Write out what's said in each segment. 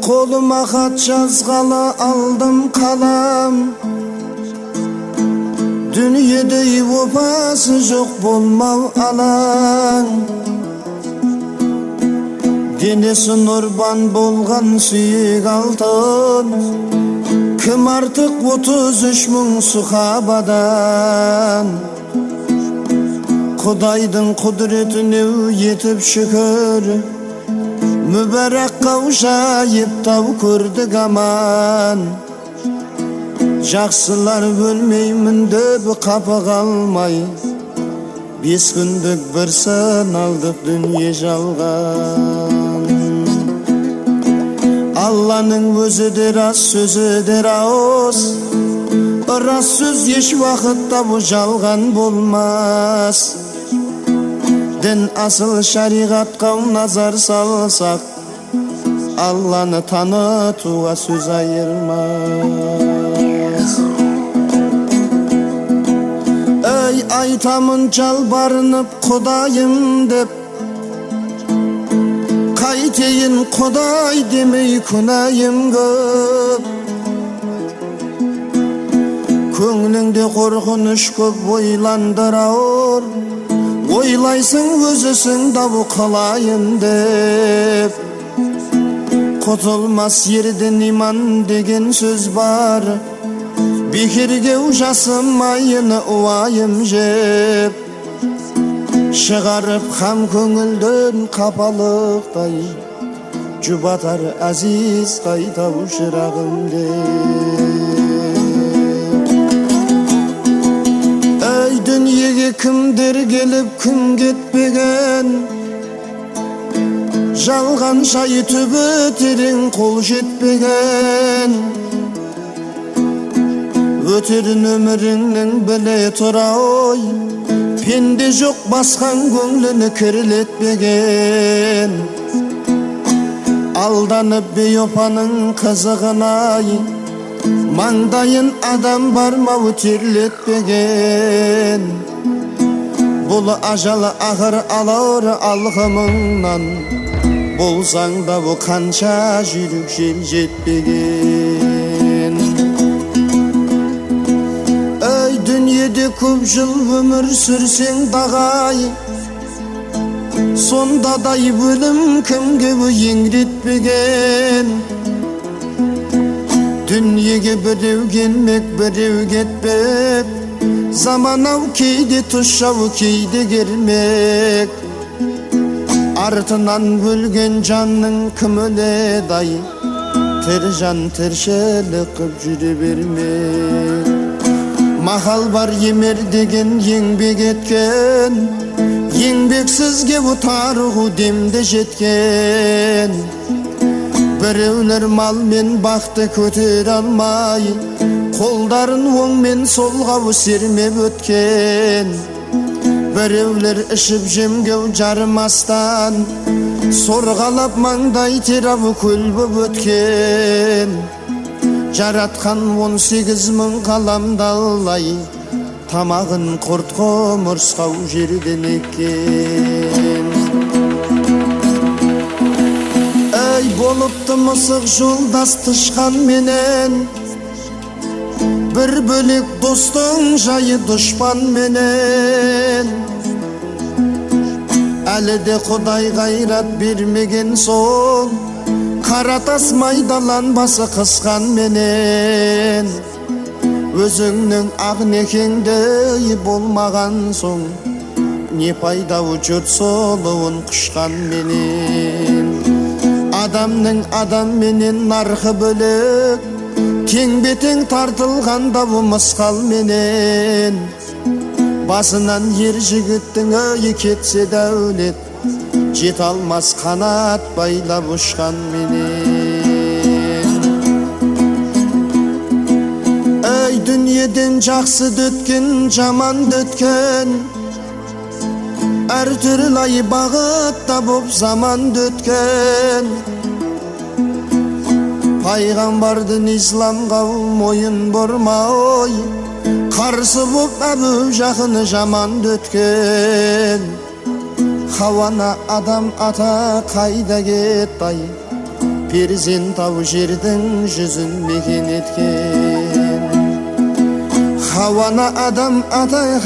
Koluma xat жазғалы алдым қалам, дүниеде опасы жоқ болмау алаң. Денесі нұрбан болған сүйек алтын, кім артық 33 мың сұхабадан. Құдайдың құдіретіне етіп шүкір, мүбәрәк қаужайып тау көрдік аман. Жақсылар өлмеймін деп қапы қалмай, 5 күндік бір сыналдық дүние жалған. Алланың өзі де рас, сөзі де рас, рас сөз еш уақытта бұл жалған болмас. Дін асыл шариғатқа назар салсақ, Алланы танытуға сөз айырмас. Ей, айтамын жалбарынып Құдайым деп, қайтейін Құдай демей күнәйім көп. Көңіліңде қорқыныш көп ойландыр ауыр, ойлайсың өзісің дабы қалайын деп. Құтылмас ерден иман деген сөз бар, бекерге жасымайыны уайым жеп. Шығарып хам көңілден қапалықтай, жұбатар әзиз қайтау шырағым деп. Ей, дүниеге кімдер келіп кім кетпеген, жалған шай түбі терең қол жетпеген. Өтерін өміріңнің біле тұра ой, пенде жоқ басқан көңліні кірлетпеген. Алданып бейопаның қызығынай, маңдайын адам бармау терлетпеген. Бұл ажалы ақыр алар алғымыңнан, болсаң да бұл қанша жүрік жел жетпеген. Ей, дүниеде көп жыл өмір сүрсең дағай, сонда да өлім кімге еңретпеген. Дүниеге біреу келмек, біреу кетпек, заманау кейде тұшау, кейде кермек. Артынан өлген жанның кім өледай, тір жан тіршілік қып жүре бермек. Мақал бар емер деген еңбек еткен, еңбексізге ұтарығы демде жеткен. Біреулер мал мен бақты көтер алмай, қолдарын оң мен солға сермеп өткен. Біреулер ішіп жемгеу жарымастан, сорғалап маңдай терабы көл боп өткен. Жаратқан 18 мың қаламдалай, тамағын құрт құмырсқау жерден еккен. Ей, болыпты мысық жолдас тышқан менен, бір бөлек достың жайы дұшпан менен. Әлі де Құдай ғайрат бермеген сол, қаратас майдаланбасы қысқан менен. Өзіңнің ағнекеңді болмаған соң, не пайдау жұрт солуын құшқан менен. Адамның адам менен нарқы бөлек, тең бетең тартылғанда бұл мысқал менен. Басынан ер жігіттің өйі кетсе дәулет, жете алмас қанат байлап ұшқан менен. Ey дүниеден жақсы өткен, жаман өткен, әр түрлі ай бағытта боп заман өткен. Пайғамбардың исламға мойын бұрмай, қарсы боп әбу жақыны жаман өткен. Хауана адам ата қайда кетті, перзент ау жердің жүзін мекен еткен. Хауана адам ата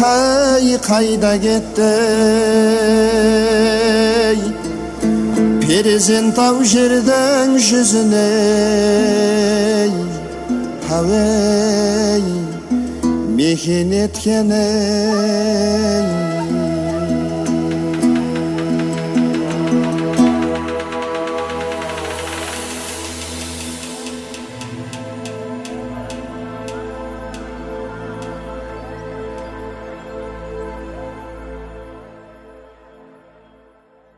қайда кетті, перзент ау жердің жүзіне мекен еткен.